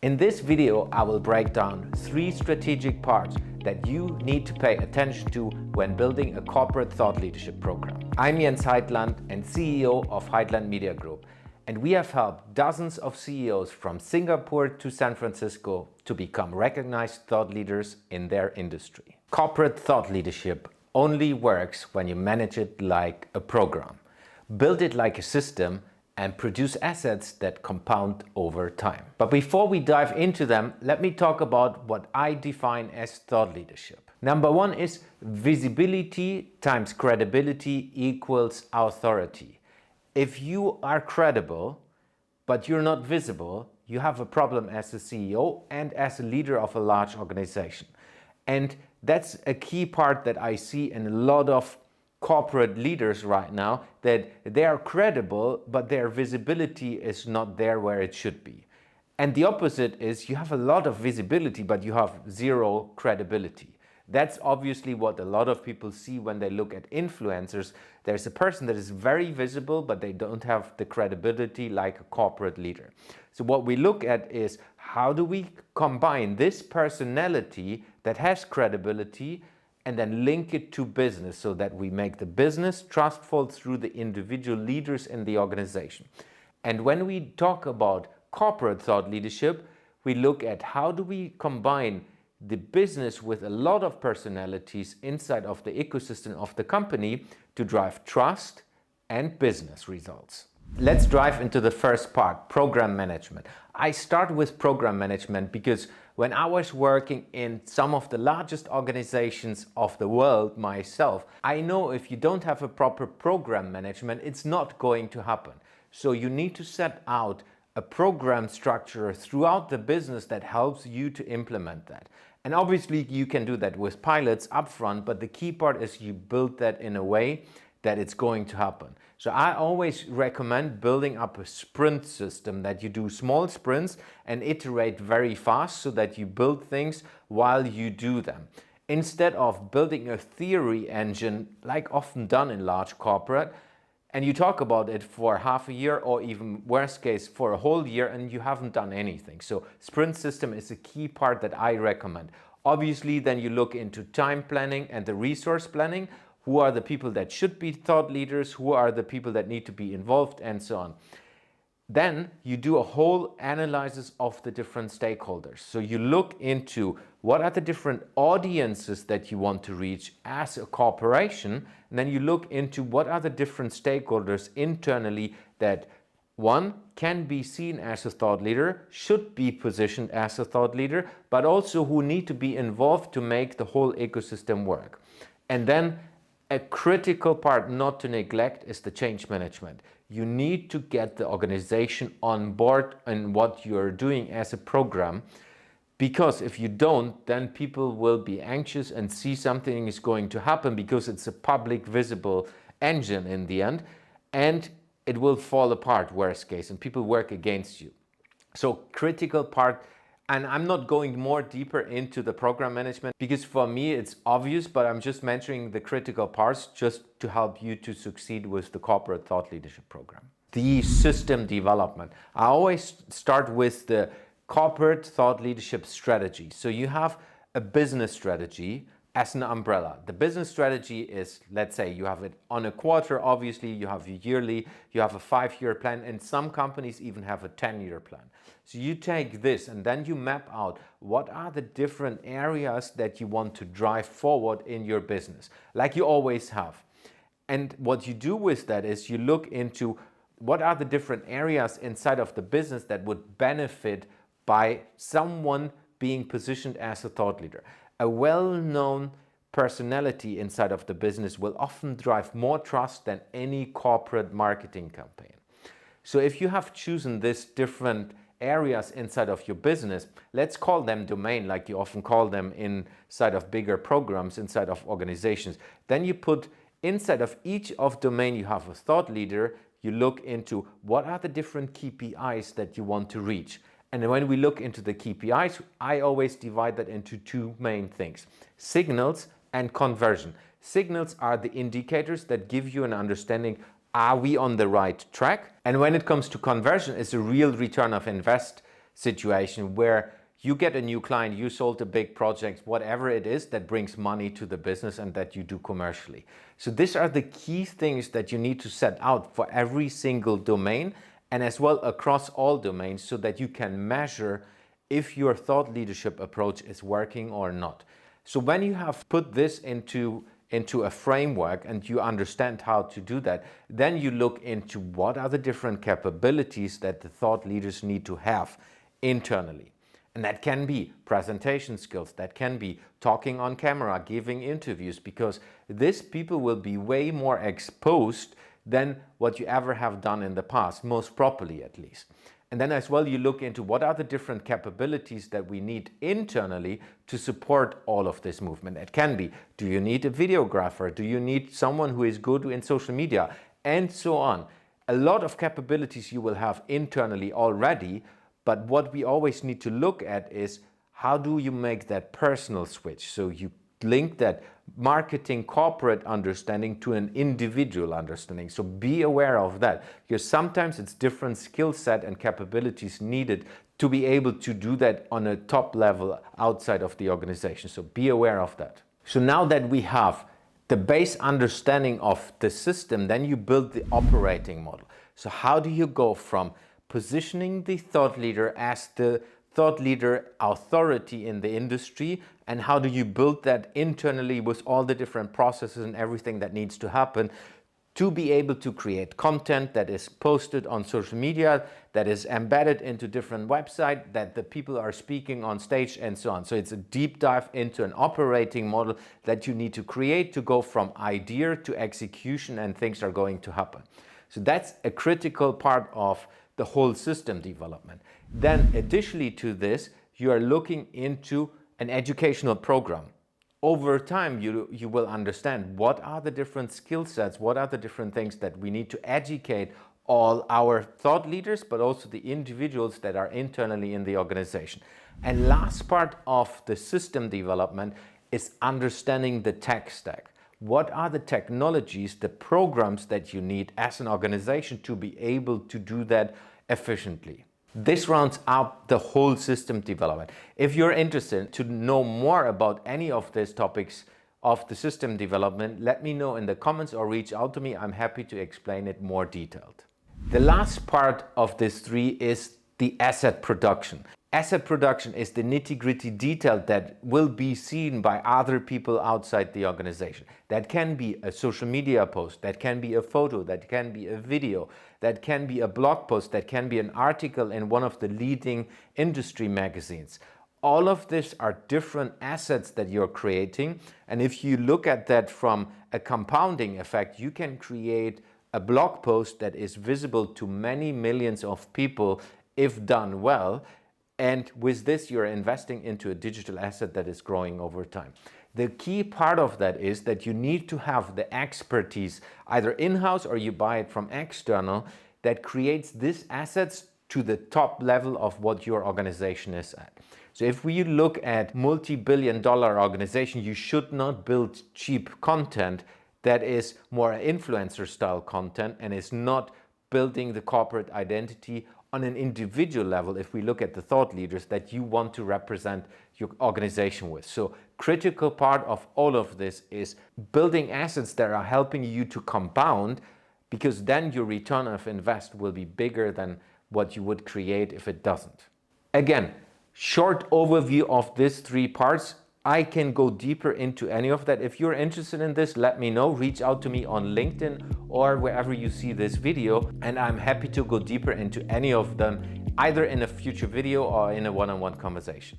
In this video, I will break down 3 strategic parts that you need to pay attention to when building a corporate thought leadership program. I'm Heitland and CEO of Heitland Media Group, and we have helped dozens of CEOs from Singapore to San Francisco to become recognized thought leaders in their industry. Corporate thought leadership only works when you manage it like a program, build it like a system, and produce assets that compound over time. But before we dive into them, let me talk about what I define as thought leadership. Number 1 is visibility times credibility equals authority. If you are credible, but you're not visible, you have a problem as a CEO and as a leader of a large organization. And that's a key part that I see in a lot of corporate leaders right now, that they are credible, but their visibility is not there where it should be. And the opposite is you have a lot of visibility, but you have zero credibility. That's obviously what a lot of people see when they look at influencers. There's a person that is very visible, but they don't have the credibility like a corporate leader. So what we look at is how do we combine this personality that has credibility and then link it to business so that we make the business trustful through the individual leaders in the organization. And when we talk about corporate thought leadership, we look at how do we combine the business with a lot of personalities inside of the ecosystem of the company to drive trust and business results. Let's dive into the first part, program management. I start with program management because when I was working in some of the largest organizations of the world myself, I know if you don't have a proper program management, it's not going to happen. So you need to set out a program structure throughout the business that helps you to implement that. And obviously you can do that with pilots upfront, but the key part is you build that in a way that it's going to happen. So I always recommend building up a sprint system, that you do small sprints and iterate very fast so that you build things while you do them. Instead of building a theory engine like often done in large corporate, and you talk about it for half a year or even worst case for a whole year and you haven't done anything. So sprint system is a key part that I recommend. Obviously then you look into time planning and the resource planning. Who are the people that should be thought leaders? Who are the people that need to be involved, and so on. Then you do a whole analysis of the different stakeholders. So you look into what are the different audiences that you want to reach as a corporation, and then you look into what are the different stakeholders internally that one can be seen as a thought leader, should be positioned as a thought leader, but also who need to be involved to make the whole ecosystem work. And then a critical part not to neglect is the change management. You need to get the organization on board in what you're doing as a program, because if you don't, then people will be anxious and see something is going to happen because it's a public visible engine in the end, and it will fall apart worst case and people work against you. So critical part. And I'm not going more deeper into the program management because for me it's obvious, but I'm just mentioning the critical parts just to help you to succeed with the corporate thought leadership program. The system development. I always start with the corporate thought leadership strategy. So you have a business strategy as an umbrella. The business strategy is, let's say you have it on a quarter, obviously you have a yearly, you have a 5-year plan, and some companies even have a 10-year plan. So you take this and then you map out what are the different areas that you want to drive forward in your business, like you always have. And what you do with that is you look into what are the different areas inside of the business that would benefit by someone being positioned as a thought leader. A well-known personality inside of the business will often drive more trust than any corporate marketing campaign. So if you have chosen these different areas inside of your business, let's call them domain, like you often call them inside of bigger programs, inside of organizations. Then you put inside of each of domain, you have a thought leader. You look into what are the different KPIs that you want to reach. And when we look into the KPIs, I always divide that into 2 main things: signals and conversion. Signals are the indicators that give you an understanding, are we on the right track? And when it comes to conversion, it's a real return of invest situation where you get a new client, you sold a big project, whatever it is that brings money to the business and that you do commercially. So these are the key things that you need to set out for every single domain and as well across all domains so that you can measure if your thought leadership approach is working or not. So when you have put this into a framework and you understand how to do that, then you look into what are the different capabilities that the thought leaders need to have internally. And that can be presentation skills, that can be talking on camera, giving interviews, because these people will be way more exposed than what you ever have done in the past, most properly at least. And then as well, you look into what are the different capabilities that we need internally to support all of this movement. It can be, do you need a videographer? Do you need someone who is good in social media? And so on. A lot of capabilities you will have internally already, but what we always need to look at is how do you make that personal switch? So you link that marketing corporate understanding to an individual understanding. So be aware of that, because sometimes it's different skill set and capabilities needed to be able to do that on a top level outside of the organization. So be aware of that. So now that we have the base understanding of the system, then you build the operating model. So how do you go from positioning the thought leader as the thought leader authority in the industry, and how do you build that internally with all the different processes and everything that needs to happen to be able to create content that is posted on social media, that is embedded into different websites, that the people are speaking on stage and so on. So it's a deep dive into an operating model that you need to create to go from idea to execution, and things are going to happen. So that's a critical part of the whole system development. Then additionally to this, you are looking into an educational program. Over time, you will understand what are the different skill sets, what are the different things that we need to educate all our thought leaders, but also the individuals that are internally in the organization. And last part of the system development is understanding the tech stack. What are the technologies, the programs that you need as an organization to be able to do that efficiently? This rounds up the whole system development. If you're interested to know more about any of these topics of the system development, let me know in the comments or reach out to me. I'm happy to explain it more detailed. The last part of this three is the asset production. Asset production is the nitty-gritty detail that will be seen by other people outside the organization. That can be a social media post, that can be a photo, that can be a video, that can be a blog post, that can be an article in one of the leading industry magazines. All of these are different assets that you're creating, and if you look at that from a compounding effect, you can create a blog post that is visible to many millions of people if done well. And with this, you're investing into a digital asset that is growing over time. The key part of that is that you need to have the expertise, either in-house or you buy it from external, that creates these assets to the top level of what your organization is at. So if we look at multi-billion-dollar organization, you should not build cheap content that is more influencer style content and is not building the corporate identity on an individual level. If we look at the thought leaders that you want to represent your organization with. So critical part of all of this is building assets that are helping you to compound, because then your return of invest will be bigger than what you would create if it doesn't. Again, short overview of these three parts. I can go deeper into any of that. If you're interested in this, let me know. Reach out to me on LinkedIn or wherever you see this video, and I'm happy to go deeper into any of them, either in a future video or in a one-on-one conversation.